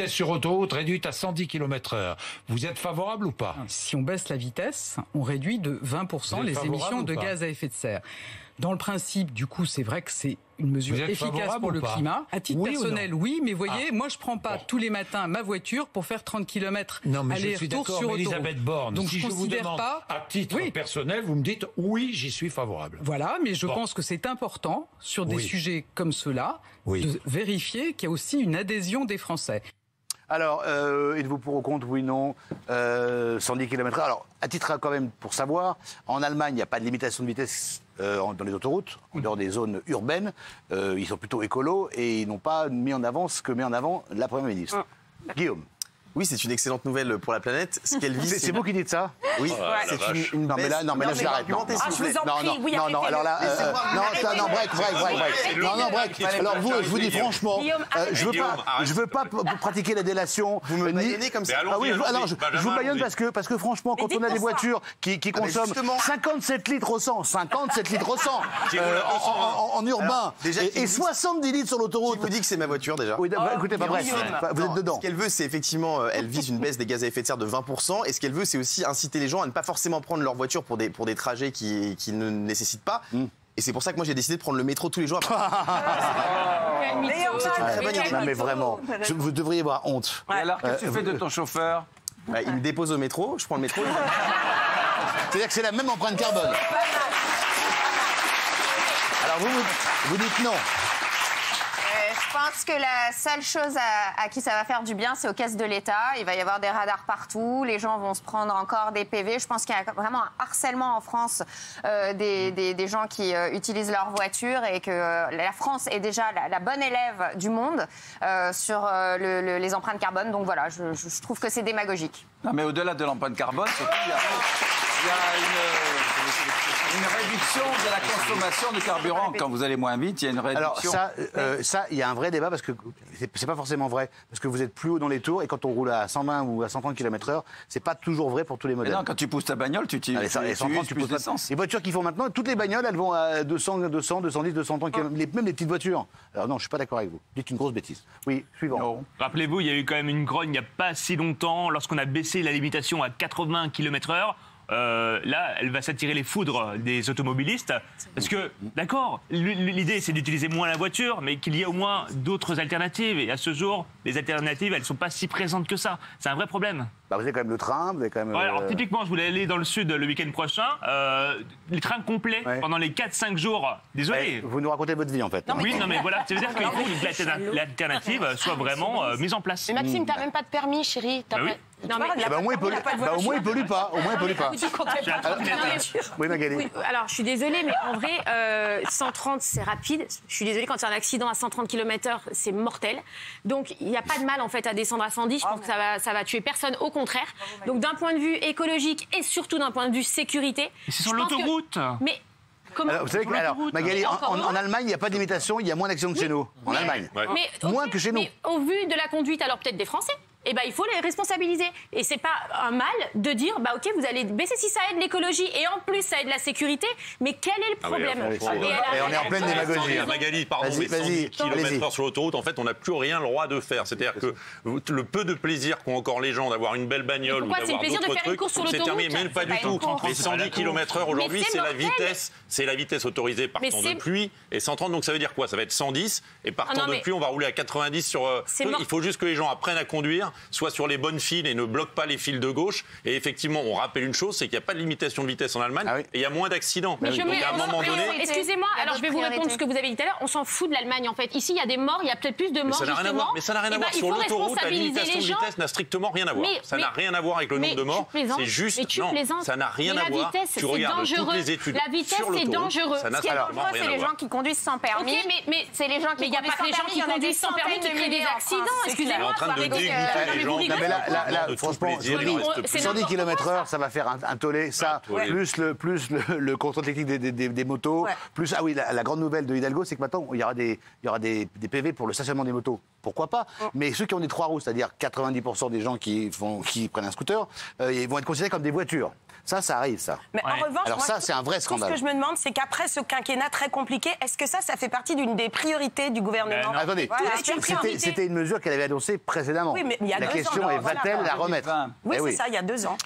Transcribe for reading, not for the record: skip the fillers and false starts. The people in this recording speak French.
vitesse sur autoroute réduite à 110 km/h. Vous êtes favorable ou pas? Si on baisse la vitesse, on réduit de 20% les émissions de gaz à effet de serre. Dans le principe, du coup, c'est vrai que c'est une mesure efficace pour le climat. À titre personnel, oui, mais voyez, moi, je prends pas tous les matins ma voiture pour faire 30 km aller-retour sur autoroute. Elisabeth Borne, donc si je vous demande à titre personnel, vous me dites oui, j'y suis favorable. Voilà, mais je pense que c'est important, sur des sujets comme ceux-là, de vérifier qu'il y a aussi une adhésion des Français. Alors, êtes-vous pour ou contre, oui, non 110 km/h. Alors, à titre quand même pour savoir, en Allemagne, il n'y a pas de limitation de vitesse dans les autoroutes, en dehors des zones urbaines. Ils sont plutôt écolos et ils n'ont pas mis en avant ce que met en avant la Première ministre. Guillaume. Oui, c'est une excellente nouvelle pour la planète. Ce qu'elle vise, c'est vous qui dites ça? Oui, c'est une non, mais là, je l'arrête. Je vous en prie, oui, non, alors là, break. Alors vous, je vous dis franchement, je veux pas pratiquer la délation. Vous me baillonnez comme ça. Ah oui, alors je vous baillonne parce que franchement, quand on a des voitures qui consomment 57 litres au 100, en urbain, et 70 litres sur l'autoroute. Qui vous dit que c'est ma voiture déjà? Oui, écoutez, bref, vous êtes dedans. Ce qu'elle veut, c'est effectivement, elle vise une baisse des gaz à effet de serre de 20%. Et ce qu'elle veut, c'est aussi inciter les gens à ne pas forcément prendre leur voiture pour des trajets qui ne nécessitent pas. Et c'est pour ça que moi j'ai décidé de prendre le métro tous les jours. Non mais vraiment, vous devriez avoir honte. Et alors, qu'est-ce que tu fais de ton chauffeur? Il me dépose au métro, je prends le métro. C'est-à-dire que c'est la même empreinte carbone. Alors vous dites non. Je pense que la seule chose à qui ça va faire du bien, c'est aux caisses de l'État. Il va y avoir des radars partout, les gens vont se prendre encore des PV. Je pense qu'il y a vraiment un harcèlement en France des gens qui utilisent leur voiture et que la France est déjà la bonne élève du monde sur les empreintes carbone. Donc voilà, je trouve que c'est démagogique. Non, mais au-delà de l'empreinte carbone, surtout, il y a une réduction de la consommation de carburant. Quand vous allez moins vite, il y a une réduction. Alors ça, il y a un vrai débat parce que c'est pas forcément vrai. Parce que vous êtes plus haut dans les tours et quand on roule à 120 ou à 130 km/h, c'est pas toujours vrai pour tous les modèles. Mais non, quand tu pousses ta bagnole, tu uses plus d'essence. Les voitures qui font maintenant, toutes les bagnoles, elles vont à 200, 210, 230 km, même les petites voitures. Alors non, je suis pas d'accord avec vous. Dites une grosse bêtise. Oui, suivant. Non. Rappelez-vous, il y a eu quand même une grogne il n'y a pas si longtemps lorsqu'on a baissé la limitation à 80 km/h. Là, elle va s'attirer les foudres des automobilistes. Parce que, d'accord, l'idée c'est d'utiliser moins la voiture, mais qu'il y ait au moins d'autres alternatives. Et à ce jour, les alternatives, elles ne sont pas si présentes que ça. C'est un vrai problème. Bah vous avez quand même le train, vous avez quand même... Ouais, alors typiquement, je voulais aller dans le sud le week-end prochain. Les trains complets pendant les 4-5 jours. Désolé. Vous nous racontez votre vie en fait. Oui, non mais voilà, ça veut dire qu'il faut que l'alternative soit vraiment mise en place. Mais Maxime, t'as même pas de permis, chérie. Non, mais au moins il pollue pas. Oui, Magali. Oui, alors, je suis désolée, mais en vrai, 130, c'est rapide. Je suis désolée, quand il y a un accident à 130 km/h, c'est mortel. Donc, il n'y a pas de mal, en fait, à descendre à 110. Je pense que ça va tuer personne, au contraire. Donc, d'un point de vue écologique et surtout d'un point de vue sécurité... C'est sur l'autoroute. Mais... Comment vous savez que, Magali, en Allemagne, il n'y a pas d'imitation, il y a moins d'accidents que chez nous. En Allemagne. Moins que chez nous. Mais au vu de la conduite, alors peut-être des Français, eh ben, il faut les responsabiliser. Et c'est pas un mal de dire, bah ok, vous allez baisser si ça aide l'écologie et en plus ça aide la sécurité. Mais quel est le problème? Et on est en pleine démagogie. Magali, pardon, mais 110 km/h sur l'autoroute, en fait, on n'a plus rien le droit de faire. C'est-à-dire que le peu de plaisir qu'ont encore les gens d'avoir une belle bagnole ou d'avoir d'autres trucs, c'est terminé. Mais pas du tout. Mais 110 km/h aujourd'hui, c'est la vitesse autorisée par temps de pluie. Et 130, donc ça veut dire quoi? Ça va être 110 et par temps de pluie, on va rouler à 90 sur... Il faut juste que les gens apprennent à conduire, soit sur les bonnes files et ne bloquent pas les files de gauche. Et effectivement, on rappelle une chose, c'est qu'il n'y a pas de limitation de vitesse en Allemagne et il y a moins d'accidents. Mais donc à un moment donné... Excusez-moi, alors je vais vous répondre ce que vous avez dit tout à l'heure. On s'en fout de l'Allemagne en fait. Ici, il y a des morts, il y a peut-être plus de morts justement. Mais ça n'a rien à voir. Sur l'autoroute, la limitation de vitesse n'a strictement rien à voir. Ça n'a rien à voir avec le nombre de morts. C'est juste... Non, ça n'a rien à voir. Tu regardes toutes les études la vitesse, c'est dangereux. Ce qui est dangereux, c'est les gens qui conduisent sans permis. Mais c'est les gens qui conduisent sans permis qui créent des accidents. Excusez-moi. En train de dégoûter les gens. Là, franchement, 110 km/h, ça va faire un tollé. Ça, plus le contrôle technique des motos, plus... Ah oui, la grande nouvelle de Hidalgo, c'est que maintenant, il y aura des PV pour le stationnement des motos. pourquoi pas. Mais ceux qui ont des 3 roues, c'est-à-dire 90% des gens qui prennent un scooter, ils vont être considérés comme des voitures. Ça arrive, ça. Mais en revanche, alors ça, c'est un vrai scandale. Ce que je me demande, c'est qu'après ce quinquennat très compliqué, est-ce que ça fait partie d'une des priorités du gouvernement? Attendez, c'était une mesure qu'elle avait annoncée précédemment. Oui, mais il y a 2 ans. La question est, va-t-elle la remettre? Oui, c'est ça, il y a 2 ans.